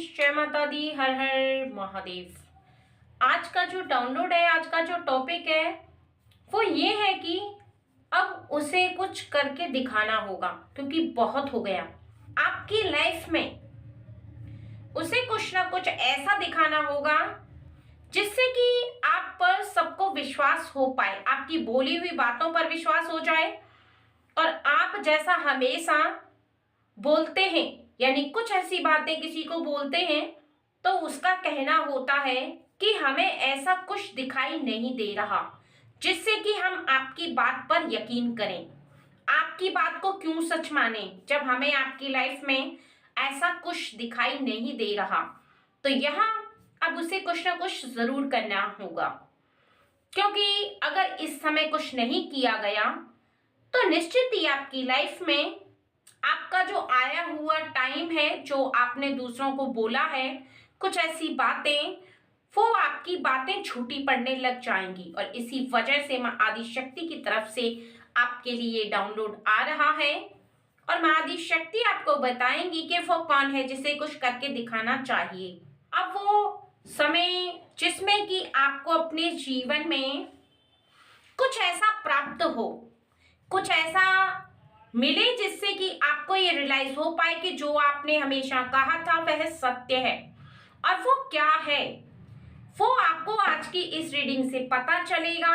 Friends, जय माता दी, हर हर महादेव। आज का जो डाउनलोड है, आज का जो टॉपिक है वो ये है कि अब उसे कुछ करके दिखाना होगा, क्योंकि बहुत हो गया। आपकी लाइफ में उसे कुछ ना कुछ ऐसा दिखाना होगा जिससे कि आप पर सबको विश्वास हो पाए, आपकी बोली हुई बातों पर विश्वास हो जाए और आप जैसा हमेशा बोलते हैं, यानी कुछ ऐसी बातें किसी को बोलते हैं तो उसका कहना होता है कि हमें ऐसा कुछ दिखाई नहीं दे रहा, जिससे कि हम आपकी बात पर यकीन करें। आपकी बात को क्यों सच माने जब हमें आपकी लाइफ में ऐसा कुछ दिखाई नहीं दे रहा। तो यहाँ अब उसे कुछ ना कुछ जरूर करना होगा, क्योंकि अगर इस समय कुछ नहीं किया गया तो निश्चित ही आपकी लाइफ में आपका जो आया हुआ टाइम है, जो आपने दूसरों को बोला है, कुछ ऐसी बातें, वो आपकी बातें झूठी पड़ने लग जाएंगी। और इसी वजह से माँ आदि शक्ति की तरफ से आपके लिए डाउनलोड आ रहा है और माँ आदि शक्ति आपको बताएंगी कि वो कौन है जिसे कुछ करके दिखाना चाहिए। अब वो समय जिसमें कि आपको अपने जीवन में कुछ ऐसा प्राप्त हो, कुछ ऐसा मिले जिससे कि आपको ये रियलाइज हो पाए कि जो आपने हमेशा कहा था वह सत्य है। और वो क्या है, वो आपको आज की इस रीडिंग से पता चलेगा।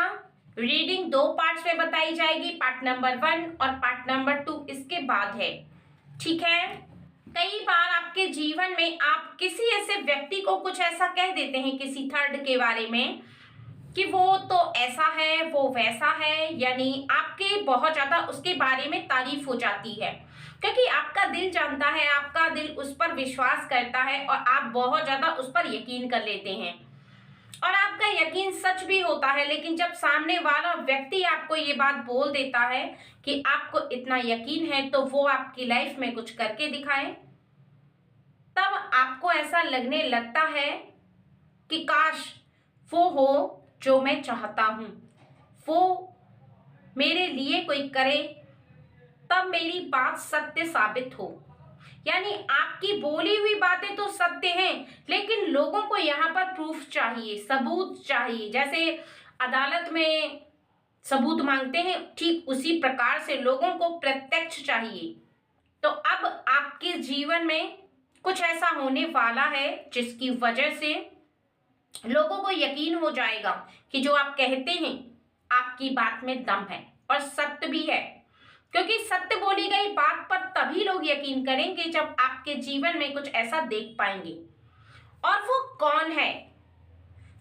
रीडिंग दो पार्ट्स में बताई जाएगी, पार्ट नंबर 1 और पार्ट नंबर 2 इसके बाद है, ठीक है। कई बार आपके जीवन में आप किसी ऐसे व्यक्ति को कुछ ऐसा कह देते हैं किसी थर्ड के बारे में कि वो तो ऐसा है, वो वैसा है, यानी आपके बहुत ज्यादा उसके बारे में तारीफ हो जाती है, क्योंकि आपका दिल जानता है, आपका दिल उस पर विश्वास करता है और आप बहुत ज्यादा उस पर यकीन कर लेते हैं और आपका यकीन सच भी होता है। लेकिन जब सामने वाला व्यक्ति आपको ये बात बोल देता है कि आपको इतना यकीन है तो वो आपकी लाइफ में कुछ करके दिखाए, तब आपको ऐसा लगने लगता है कि काश वो हो जो मैं चाहता हूं, वो मेरे लिए कोई करे, तब मेरी बात सत्य साबित हो। यानी आपकी बोली हुई बातें तो सत्य हैं, लेकिन लोगों को यहाँ पर प्रूफ चाहिए, सबूत चाहिए। जैसे अदालत में सबूत मांगते हैं, ठीक उसी प्रकार से लोगों को प्रत्यक्ष चाहिए। तो अब आपके जीवन में कुछ ऐसा होने वाला है जिसकी वजह से लोगों को यकीन हो जाएगा कि जो आप कहते हैं आपकी बात में दम है और सत्य भी है, क्योंकि सत्य बोली गई बात पर तभी लोग यकीन करेंगे जब आपके जीवन में कुछ ऐसा देख पाएंगे। और वो कौन है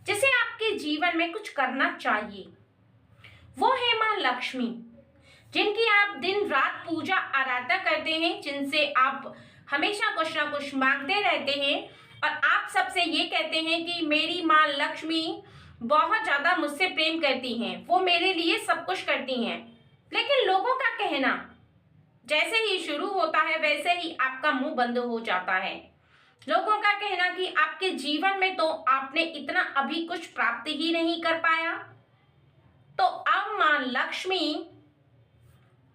जिसे आपके जीवन में कुछ करना चाहिए, वो है मां लक्ष्मी, जिनकी आप दिन रात पूजा आराधना करते हैं, जिनसे आप हमेशा कुछ ना कुछ मांगते रहते हैं और आप सबसे ये कहते हैं कि मेरी माँ लक्ष्मी बहुत ज्यादा मुझसे प्रेम करती हैं, वो मेरे लिए सब कुछ करती हैं। लेकिन लोगों का कहना जैसे ही शुरू होता है वैसे ही आपका मुंह बंद हो जाता है। लोगों का कहना कि आपके जीवन में तो आपने इतना अभी कुछ प्राप्त ही नहीं कर पाया। तो अब माँ लक्ष्मी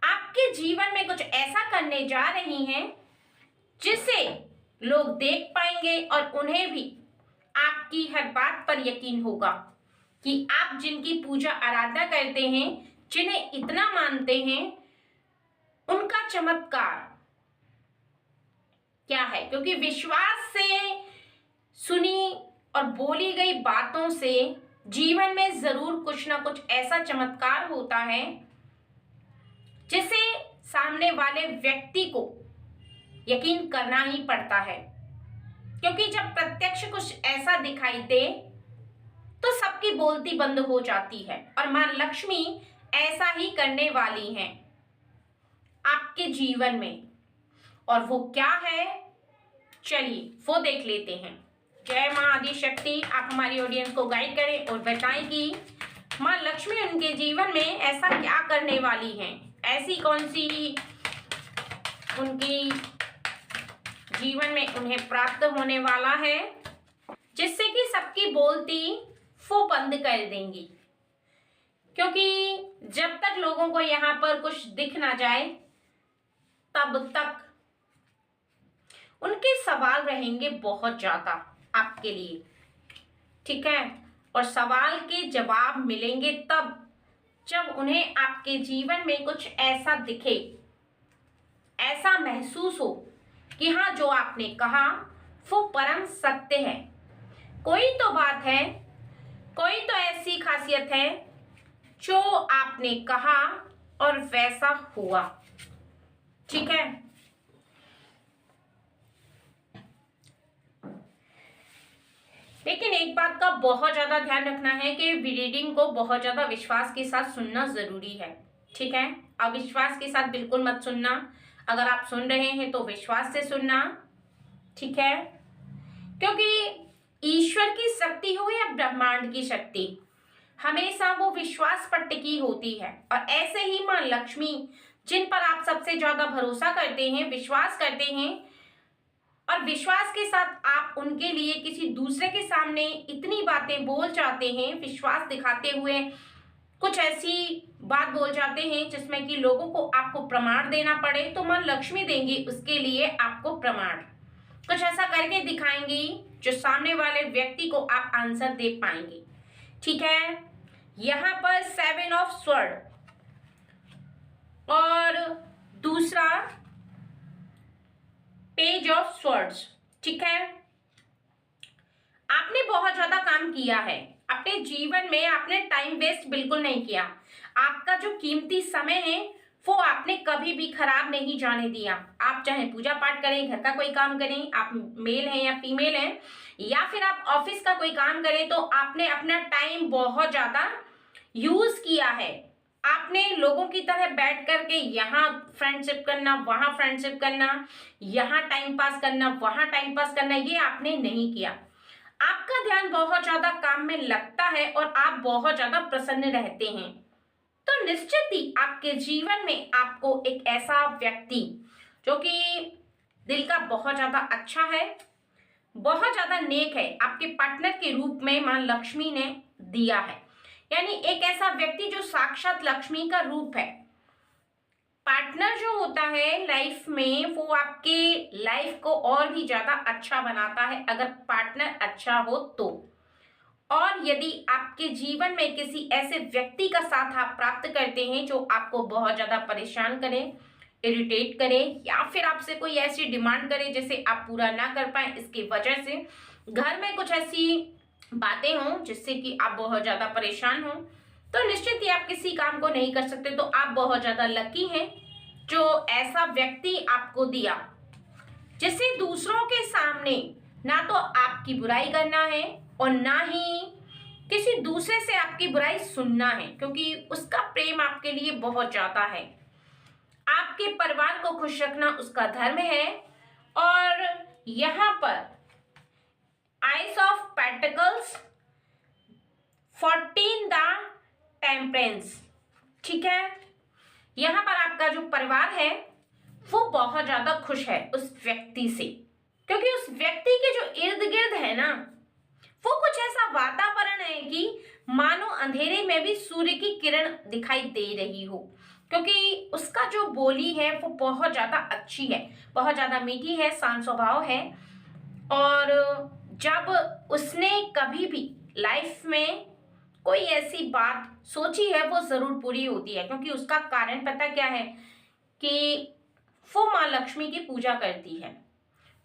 आपके जीवन में कुछ ऐसा करने जा रही हैं जिससे लोग देख पाएंगे और उन्हें भी आपकी हर बात पर यकीन होगा कि आप जिनकी पूजा आराधना करते हैं, जिन्हें इतना मानते हैं, उनका चमत्कार क्या है। क्योंकि विश्वास से सुनी और बोली गई बातों से जीवन में जरूर कुछ ना कुछ ऐसा चमत्कार होता है जिसे सामने वाले व्यक्ति को यकीन करना ही पड़ता है। क्योंकि जब प्रत्यक्ष कुछ ऐसा दिखाई दे तो सबकी बोलती बंद हो जाती है और मां लक्ष्मी ऐसा ही करने वाली हैं आपके जीवन में। और वो क्या है, चलिए वो देख लेते हैं। जय मां आदि शक्ति, आप हमारी ऑडियंस को गाइड करें और बताएं कि मां लक्ष्मी उनके जीवन में ऐसा क्या करने वाली हैं, ऐसी कौन सी उनकी जीवन में उन्हें प्राप्त होने वाला है जिससे कि सबकी बोलती वो बंद कर देंगी। क्योंकि जब तक लोगों को यहाँ पर कुछ दिख ना जाए तब तक उनके सवाल रहेंगे बहुत ज्यादा आपके लिए, ठीक है। और सवाल के जवाब मिलेंगे तब जब उन्हें आपके जीवन में कुछ ऐसा दिखे, ऐसा महसूस हो कि हाँ, जो आपने कहा वो परम सत्य है। कोई तो बात है, कोई तो ऐसी खासियत है जो आपने कहा और वैसा हुआ, ठीक है। लेकिन एक बात का बहुत ज्यादा ध्यान रखना है कि रीडिंग को बहुत ज्यादा विश्वास के साथ सुनना जरूरी है, ठीक है। अविश्वास के साथ बिल्कुल मत सुनना। अगर आप सुन रहे हैं तो विश्वास से सुनना, ठीक है। क्योंकि ईश्वर की शक्ति हो या ब्रह्मांड की शक्ति, हमेशा वो विश्वास पर टिकी होती है। और ऐसे ही मां लक्ष्मी, जिन पर आप सबसे ज्यादा भरोसा करते हैं, विश्वास करते हैं, और विश्वास के साथ आप उनके लिए किसी दूसरे के सामने इतनी बातें बोल जाते हैं, विश्वास दिखाते हुए कुछ ऐसी बात बोल जाते हैं जिसमें कि लोगों को आपको प्रमाण देना पड़े, तो मां लक्ष्मी देंगी उसके लिए आपको प्रमाण। कुछ ऐसा करके दिखाएंगी जो सामने वाले व्यक्ति को आप आंसर दे पाएंगे, ठीक है। यहां पर 7 ऑफ स्वॉर्ड और दूसरा पेज ऑफ स्वॉर्ड्स, ठीक है। आपने बहुत ज्यादा काम किया है अपने जीवन में, आपने टाइम वेस्ट बिल्कुल नहीं किया। आपका जो कीमती समय है वो आपने कभी भी खराब नहीं जाने दिया। आप चाहे पूजा पाठ करें, घर का कोई काम करें, आप मेल हैं या फीमेल हैं, या फिर आप ऑफिस का कोई काम करें, तो आपने अपना टाइम बहुत ज्यादा यूज किया है। आपने लोगों की तरह बैठ करके यहाँ फ्रेंडशिप करना, वहां फ्रेंडशिप करना, यहाँ टाइम पास करना, वहां टाइम पास करना, ये आपने नहीं किया। आपका ध्यान बहुत ज्यादा काम में लगता है और आप बहुत ज्यादा प्रसन्न रहते हैं। तो निश्चित ही आपके जीवन में आपको एक ऐसा व्यक्ति जो कि दिल का बहुत ज्यादा अच्छा है, बहुत ज्यादा नेक है, आपके पार्टनर के रूप में मां लक्ष्मी ने दिया है। यानी एक ऐसा व्यक्ति जो साक्षात लक्ष्मी का रूप है। पार्टनर जो होता है लाइफ में, वो आपके लाइफ को और भी ज्यादा अच्छा बनाता है अगर पार्टनर अच्छा हो तो। और यदि आपके जीवन में किसी ऐसे व्यक्ति का साथ आप प्राप्त करते हैं जो आपको बहुत ज्यादा परेशान करे, इरिटेट करे, या फिर आपसे कोई ऐसी डिमांड करे जिसे आप पूरा ना कर पाए, इसकी वजह से घर में कुछ ऐसी बातें हों जिससे कि आप बहुत ज्यादा परेशान हो, तो निश्चित ही आप किसी काम को नहीं कर सकते। तो आप बहुत ज्यादा लकी हैं जो ऐसा व्यक्ति आपको दिया, जिससे दूसरों के सामने ना तो आपकी बुराई करना है और ना ही किसी दूसरे से आपकी बुराई सुनना है, क्योंकि उसका प्रेम आपके लिए बहुत ज्यादा है। आपके परिवार को खुश रखना उसका धर्म है। और यहाँ पर ice of pentacles, 14 the temperance, ठीक है। यहां पर आपका जो परिवार है वो बहुत ज्यादा खुश है उस व्यक्ति से, क्योंकि उस व्यक्ति के जो इर्द गिर्द है ना, वो कुछ ऐसा वातावरण है कि मानो अंधेरे में भी सूर्य की किरण दिखाई दे रही हो, क्योंकि उसका जो बोली है वो बहुत ज्यादा अच्छी है, बहुत ज्यादा मीठी है, शांत स्वभाव है। और जब उसने कभी भी लाइफ में कोई ऐसी बात सोची है वो जरूर पूरी होती है, क्योंकि उसका कारण पता क्या है कि वो माँ लक्ष्मी की पूजा करती है,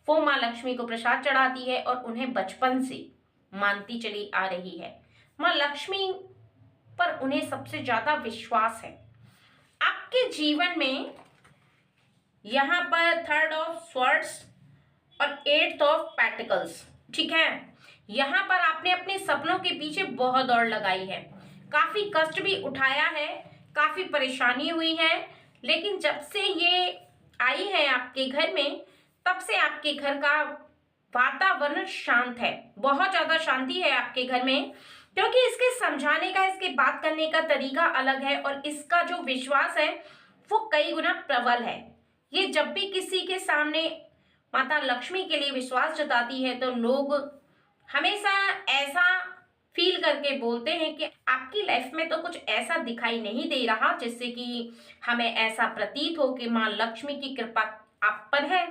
वो माँ लक्ष्मी को प्रसाद चढ़ाती है और उन्हें बचपन से मानती चली आ रही है। माँ लक्ष्मी पर उन्हें सबसे ज्यादा विश्वास है। आपके जीवन में यहाँ पर 3 ऑफ स्वॉर्ड्स और 8 ऑफ पेंटिकल्स, ठीक है। यहाँ पर आपने अपने सपनों के पीछे बहुत दौड़ लगाई है, काफी कष्ट भी उठाया है, काफी परेशानी हुई है, लेकिन जब से ये आई है आपके घर में, तब से आपके घर का वातावरण शांत है, बहुत ज्यादा शांति है आपके घर में, क्योंकि इसके समझाने का, इसके बात करने का तरीका अलग है और इसका जो विश्वास है वो कई गुना प्रबल है। ये जब भी किसी के सामने माता लक्ष्मी के लिए विश्वास जताती है तो लोग हमेशा ऐसा फील करके बोलते हैं कि आपकी लाइफ में तो कुछ ऐसा दिखाई नहीं दे रहा जिससे कि हमें ऐसा प्रतीत हो कि माँ लक्ष्मी की कृपा आप पर है।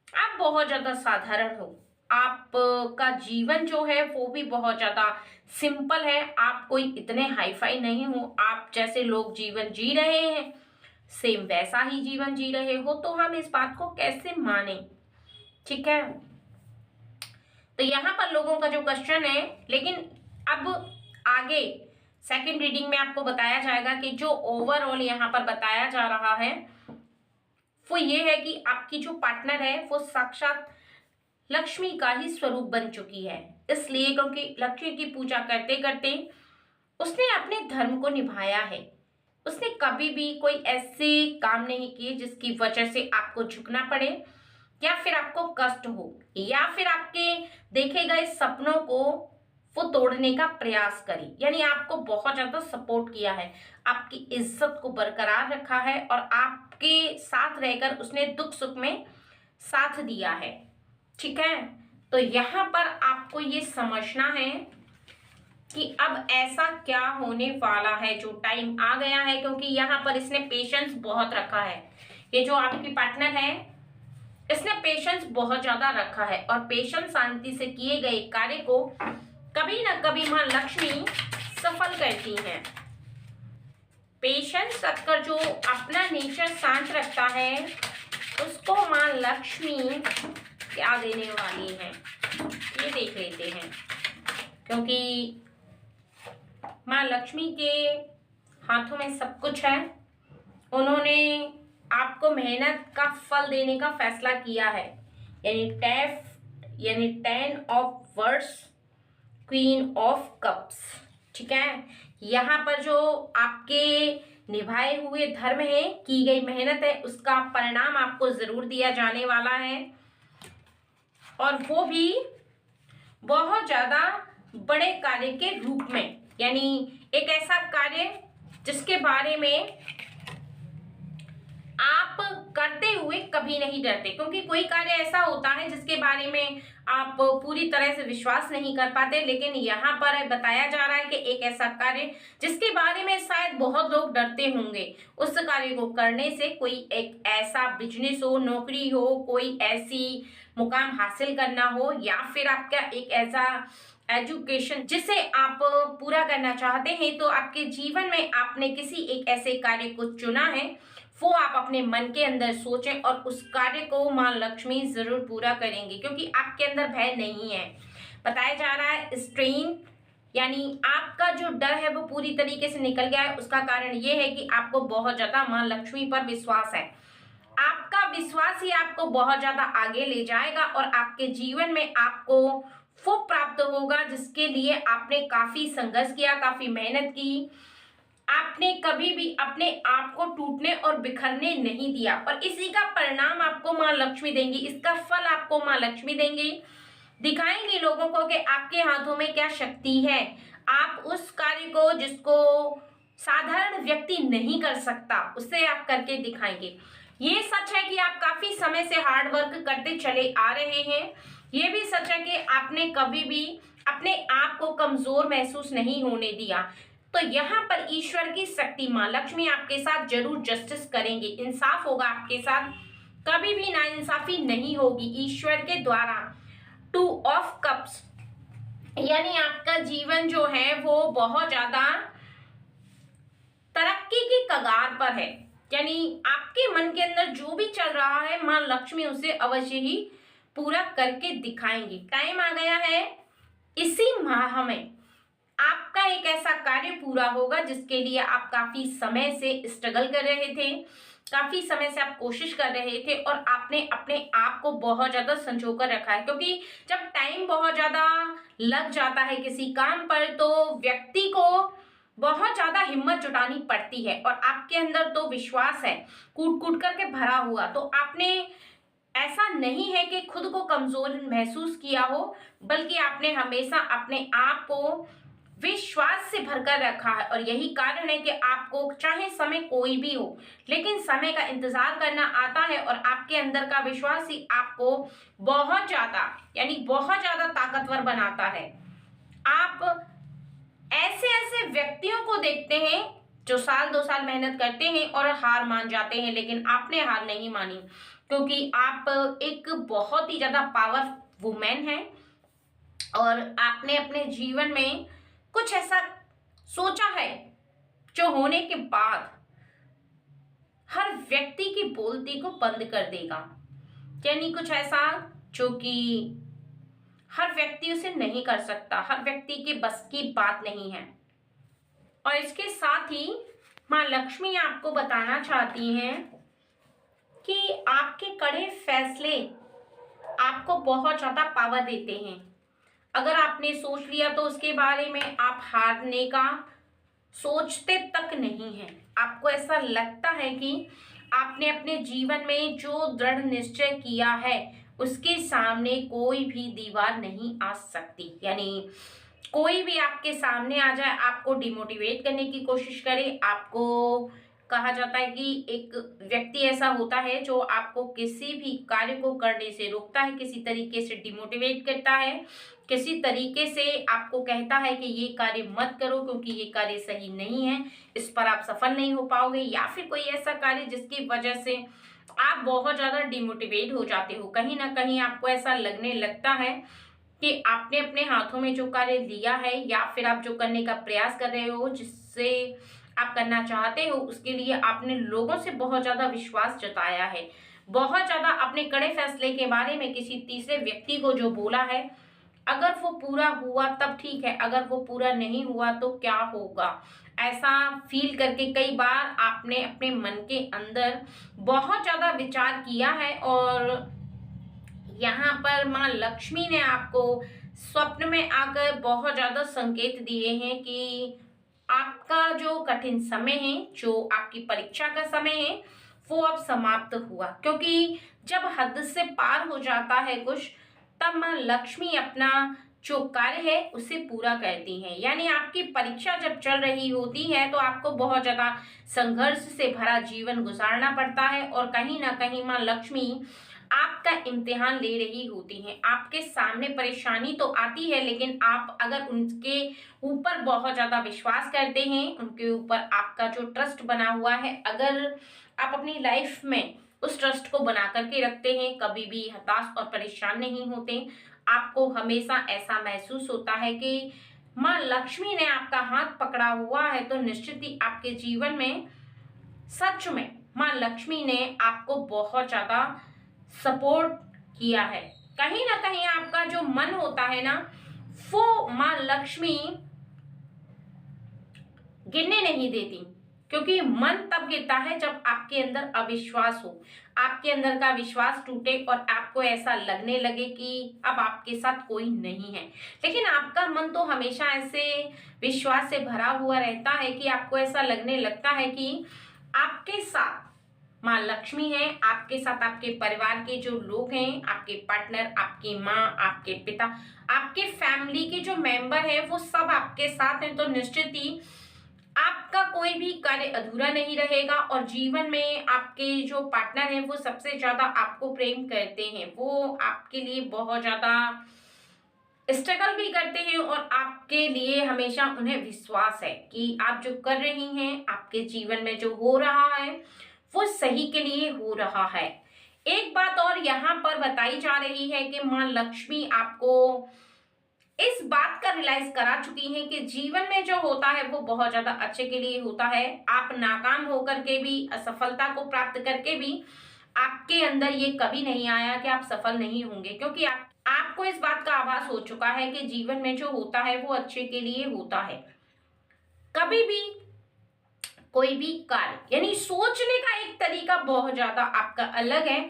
आप बहुत ज्यादा साधारण हो। आपका जीवन जो है वो भी बहुत ज्यादा सिंपल है। आप कोई इतने हाई फाई नहीं हो। आप जैसे लोग जीवन जी रहे हैं सेम वैसा ही जीवन जी रहे हो, तो हम इस बात को कैसे माने? ठीक है, तो यहाँ पर लोगों का जो क्वेश्चन है, लेकिन अब आगे सेकंड रीडिंग में आपको बताया जाएगा कि जो ओवरऑल यहाँ पर बताया जा रहा है वो ये है कि आपकी जो पार्टनर है वो साक्षात लक्ष्मी का ही स्वरूप बन चुकी है। इसलिए क्योंकि लक्ष्मी की पूजा करते करते उसने अपने धर्म को निभाया है। उसने कभी भी कोई ऐसे काम नहीं किए जिसकी वजह से आपको झुकना पड़े या फिर आपको कष्ट हो या फिर आपके देखे गए सपनों को वो तोड़ने का प्रयास करे। यानी आपको बहुत ज्यादा सपोर्ट किया है, आपकी इज्जत को बरकरार रखा है और आपके साथ रहकर उसने दुख सुख में साथ दिया है। ठीक है, तो यहाँ पर आपको ये समझना है कि अब ऐसा क्या होने वाला है, जो टाइम आ गया है, क्योंकि यहाँ पर इसने पेशेंस बहुत रखा है। ये जो आपकी पार्टनर है इसने पेशेंस बहुत ज्यादा रखा है और पेशेंस शांति से किए गए कार्य को कभी ना कभी मां लक्ष्मी सफल करती हैं। पेशेंस रखकर जो अपना नेचर शांत रखता है उसको मां लक्ष्मी क्या देने वाली है ये देख लेते हैं, क्योंकि मां लक्ष्मी के हाथों में सब कुछ है। उन्होंने आपको मेहनत का फल देने का फैसला किया है। यानी 10 of words, queen of cups. ठीक है, यहाँ पर जो आपके निभाए हुए धर्म है, की गई मेहनत है, उसका परिणाम आपको जरूर दिया जाने वाला है और वो भी बहुत ज्यादा बड़े कार्य के रूप में। यानी एक ऐसा कार्य जिसके बारे में आप करते हुए कभी नहीं डरते, क्योंकि कोई कार्य ऐसा होता है जिसके बारे में आप पूरी तरह से विश्वास नहीं कर पाते, लेकिन यहाँ पर बताया जा रहा है कि एक ऐसा कार्य जिसके बारे में शायद बहुत लोग डरते होंगे, उस कार्य को करने से कोई एक ऐसा बिजनेस हो, नौकरी हो, कोई ऐसी मुकाम हासिल करना हो या फिर आपका एक ऐसा एजुकेशन जिसे आप पूरा करना चाहते हैं, तो आपके जीवन में आपने किसी एक ऐसे कार्य को चुना है, वो आप अपने मन के अंदर सोचें और उस कार्य को मां लक्ष्मी जरूर पूरा करेंगी, क्योंकि आपके अंदर भय नहीं है। बताया जा रहा है स्ट्रेन, यानी आपका जो डर है वो पूरी तरीके से निकल गया है। उसका कारण ये है कि आपको बहुत ज्यादा मां लक्ष्मी पर विश्वास है। आपका विश्वास ही आपको बहुत ज्यादा आगे ले जाएगा और आपके जीवन में आपको वो प्राप्त होगा जिसके लिए आपने काफी संघर्ष किया, काफी मेहनत की। आपने कभी भी अपने आप को टूटने और बिखरने नहीं दिया और इसी का परिणाम आपको मां लक्ष्मी देंगी, इसका फल आपको मां लक्ष्मी देंगी। दिखाएंगे लोगों को कि आपके हाथों में क्या शक्ति है। आप उस कार्य को जिसको साधारण व्यक्ति नहीं कर सकता उसे आप करके दिखाएंगे। ये सच है कि आप काफी समय से हार्ड वर्क करते चले आ रहे हैं। ये भी सच है कि आपने कभी भी अपने आप को कमजोर महसूस नहीं होने दिया। तो यहाँ पर ईश्वर की शक्ति मां लक्ष्मी आपके साथ जरूर जस्टिस करेंगे, इंसाफ होगा आपके साथ, कभी भी नाइंसाफी नहीं होगी ईश्वर के द्वारा। 2 ऑफ कप्स, यानी आपका जीवन जो है वो बहुत ज्यादा तरक्की की कगार पर है। यानी आपके मन के अंदर जो भी चल रहा है मां लक्ष्मी उसे अवश्य ही पूरा करके दिखाएंगी। टाइम आ गया है इसी माह में आपका एक ऐसा कार्य पूरा होगा जिसके लिए आप काफी समय से स्ट्रगल कर रहे थे, काफी समय से आप कोशिश कर रहे थे और आपने अपने आप को बहुत ज्यादा संजो कर रखा है, क्योंकि जब टाइम बहुत ज्यादा लग जाता है किसी काम पर तो व्यक्ति को बहुत ज्यादा हिम्मत जुटानी पड़ती है और आपके अंदर तो विश्वास है कूट कूट करके भरा हुआ। तो आपने ऐसा नहीं है कि खुद को कमजोर महसूस किया हो, बल्कि आपने हमेशा अपने आप को विश्वास से भरकर रखा है और यही कारण है कि आपको चाहे समय कोई भी हो लेकिन समय का इंतजार करना आता है और आपके अंदर का विश्वास ही आपको बहुत ज्यादा यानी बहुत ज्यादा ताकतवर बनाता है। आप ऐसे ऐसे व्यक्तियों को देखते हैं जो साल 2 साल मेहनत करते हैं और हार मान जाते हैं, लेकिन आपने हार नहीं मानी। क्योंकि आप एक बहुत ही ज्यादा पावर वुमेन है और आपने अपने जीवन में कुछ ऐसा सोचा है जो होने के बाद हर व्यक्ति की बोलती को बंद कर देगा। यानी कुछ ऐसा जो कि हर व्यक्ति उसे नहीं कर सकता, हर व्यक्ति के बस की बात नहीं है। और इसके साथ ही माँ लक्ष्मी आपको बताना चाहती हैं कि आपके कड़े फैसले आपको बहुत ज्यादा पावर देते हैं। अगर आपने सोच लिया तो उसके बारे में आप हारने का सोचते तक नहीं हैं। आपको ऐसा लगता है कि आपने अपने जीवन में जो दृढ़ निश्चय किया है उसके सामने कोई भी दीवार नहीं आ सकती। यानी कोई भी आपके सामने आ जाए, आपको डिमोटिवेट करने की कोशिश करे, आपको कहा जाता है कि एक व्यक्ति ऐसा होता है जो आपको किसी भी कार्य को करने से रोकता है, किसी तरीके से डिमोटिवेट करता है, किसी तरीके से आपको कहता है कि ये कार्य मत करो क्योंकि ये कार्य सही नहीं है, इस पर आप सफल नहीं हो पाओगे, या फिर कोई ऐसा कार्य जिसकी वजह से आप बहुत ज्यादा डिमोटिवेट हो जाते हो। कहीं ना कहीं आपको ऐसा लगने लगता है कि आपने अपने हाथों में जो कार्य लिया है या फिर आप जो करने का प्रयास कर रहे हो, जिससे आप करना चाहते हो, उसके लिए आपने लोगों से बहुत ज्यादा विश्वास जताया है, बहुत ज्यादा अपने कड़े फैसले के बारे में किसी तीसरे व्यक्ति को जो बोला है, अगर वो पूरा हुआ तब ठीक है, अगर वो पूरा नहीं हुआ तो क्या होगा, ऐसा फील करके कई बार आपने अपने मन के अंदर बहुत ज्यादा विचार किया है। और यहाँ पर माँ लक्ष्मी ने आपको स्वप्न में आकर बहुत ज्यादा संकेत दिए हैं कि आपका जो कठिन समय है, जो आपकी परीक्षा का समय है, वो अब समाप्त हुआ। क्योंकि जब हद से पार हो जाता है कुछ, तब माँ लक्ष्मी अपना जो कार्य है उसे पूरा करती हैं। यानी आपकी परीक्षा जब चल रही होती है तो आपको बहुत ज्यादा संघर्ष से भरा जीवन गुजारना पड़ता है और कहीं ना कहीं माँ लक्ष्मी आपका इम्तिहान ले रही होती हैं। आपके सामने परेशानी तो आती है, लेकिन आप अगर उनके ऊपर बहुत ज्यादा विश्वास करते हैं, उनके ऊपर आपका जो ट्रस्ट बना हुआ है, अगर आप अपनी लाइफ में उस ट्रस्ट को बना करके रखते हैं, कभी भी हताश और परेशान नहीं होते, आपको हमेशा ऐसा महसूस होता है कि माँ लक्ष्मी ने आपका हाथ पकड़ा हुआ है, तो निश्चित ही आपके जीवन में सच में माँ लक्ष्मी ने आपको बहुत ज्यादा सपोर्ट किया है। कहीं ना कहीं आपका जो मन होता है ना, वो माँ लक्ष्मी गिरने नहीं देती, क्योंकि मन तब गिरता है जब आपके अंदर अविश्वास हो, आपके अंदर का विश्वास टूटे और आपको ऐसा लगने लगे कि अब आपके साथ कोई नहीं है। लेकिन आपका मन तो हमेशा ऐसे विश्वास से भरा हुआ रहता है कि आपको ऐसा लगने लगता है कि आपके साथ माँ लक्ष्मी है, आपके साथ आपके परिवार के जो लोग हैं, आपके पार्टनर, आपकी माँ, आपके पिता, आपके फैमिली के जो मेंबर है, वो सब आपके साथ हैं। तो निश्चित ही आपका कोई भी कार्य अधूरा नहीं रहेगा और जीवन में आपके जो पार्टनर हैं वो सबसे ज्यादा आपको प्रेम करते हैं, वो आपके लिए बहुत ज्यादा स्ट्रगल भी करते हैं और आपके लिए हमेशा उन्हें विश्वास है कि आप जो कर रही हैं, आपके जीवन में जो हो रहा है वो सही के लिए हो रहा है। एक बात और यहाँ पर बताई जा रही है कि माँ लक्ष्मी आपको इस बात का रियलाइज करा चुकी हैं कि जीवन में जो होता है वो बहुत ज्यादा अच्छे के लिए होता है। आप नाकाम होकर के भी, असफलता को प्राप्त करके भी आपके अंदर ये कभी नहीं आया कि आप सफल नहीं होंगे, क्योंकि आपको इस बात का आभास हो चुका है कि जीवन में जो होता है वो अच्छे के लिए होता है। कभी भी कोई भी कार्य, यानी सोचने का एक तरीका बहुत ज्यादा आपका अलग है,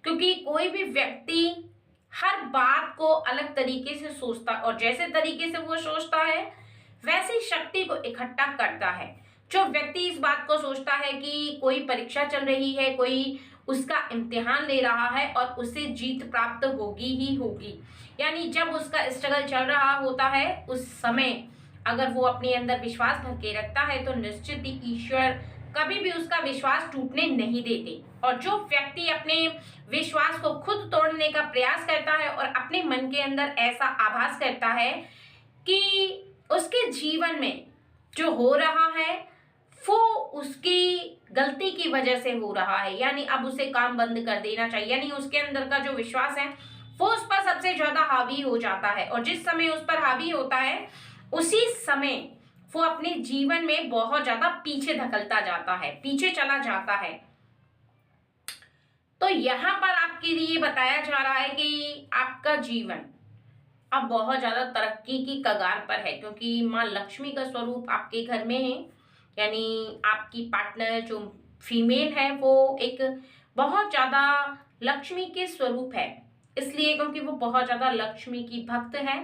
क्योंकि कोई भी व्यक्ति हर बात को अलग तरीके से सोचता और जैसे तरीके से वो सोचता है वैसी शक्ति को इकट्ठा करता है। जो व्यक्ति इस बात को सोचता है कि कोई परीक्षा चल रही है, कोई उसका इम्तिहान ले रहा है और उसे जीत प्राप्त होगी ही होगी, यानी जब उसका स्ट्रगल चल रहा होता है उस समय अगर वो अपने अंदर विश्वास भर के रखता है तो निश्चित ही ईश्वर कभी भी उसका विश्वास टूटने नहीं देते। और जो व्यक्ति अपने विश्वास को खुद तोड़ने का प्रयास करता है और अपने मन के अंदर ऐसा आभास करता है कि उसके जीवन में जो हो रहा है वो उसकी गलती की वजह से हो रहा है, यानी अब उसे काम बंद कर देना चाहिए, यानी उसके अंदर का जो विश्वास है वो उस पर सबसे ज्यादा हावी हो जाता है। और जिस समय उस पर हावी होता है उसी समय वो अपने जीवन में बहुत ज्यादा पीछे धकलता जाता है, पीछे चला जाता है। तो यहाँ पर आपके लिए बताया जा रहा है कि आपका जीवन अब बहुत ज्यादा तरक्की की कगार पर है, क्योंकि माँ लक्ष्मी का स्वरूप आपके घर में है। यानी आपकी पार्टनर जो फीमेल है वो एक बहुत ज्यादा लक्ष्मी के स्वरूप है, इसलिए क्योंकि वो बहुत ज्यादा लक्ष्मी की भक्त है।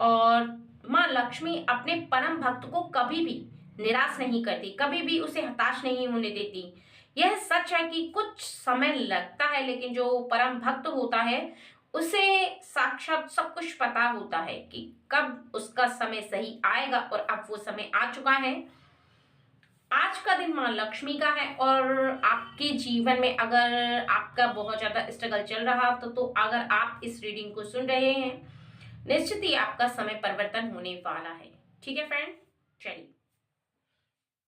और माँ लक्ष्मी अपने परम भक्त को कभी भी निराश नहीं करती, कभी भी उसे हताश नहीं होने देती। यह सच है कि कुछ समय लगता है, लेकिन जो परम भक्त होता है उसे साक्षात सब कुछ पता होता है कि कब उसका समय सही आएगा, और अब वो समय आ चुका है। आज का दिन माँ लक्ष्मी का है, और आपके जीवन में अगर आपका बहुत ज्यादा स्ट्रगल चल रहा तो अगर आप इस रीडिंग को सुन रहे हैं, निश्चित ही आपका समय परिवर्तन होने वाला है। ठीक है फ्रेंड, चलिए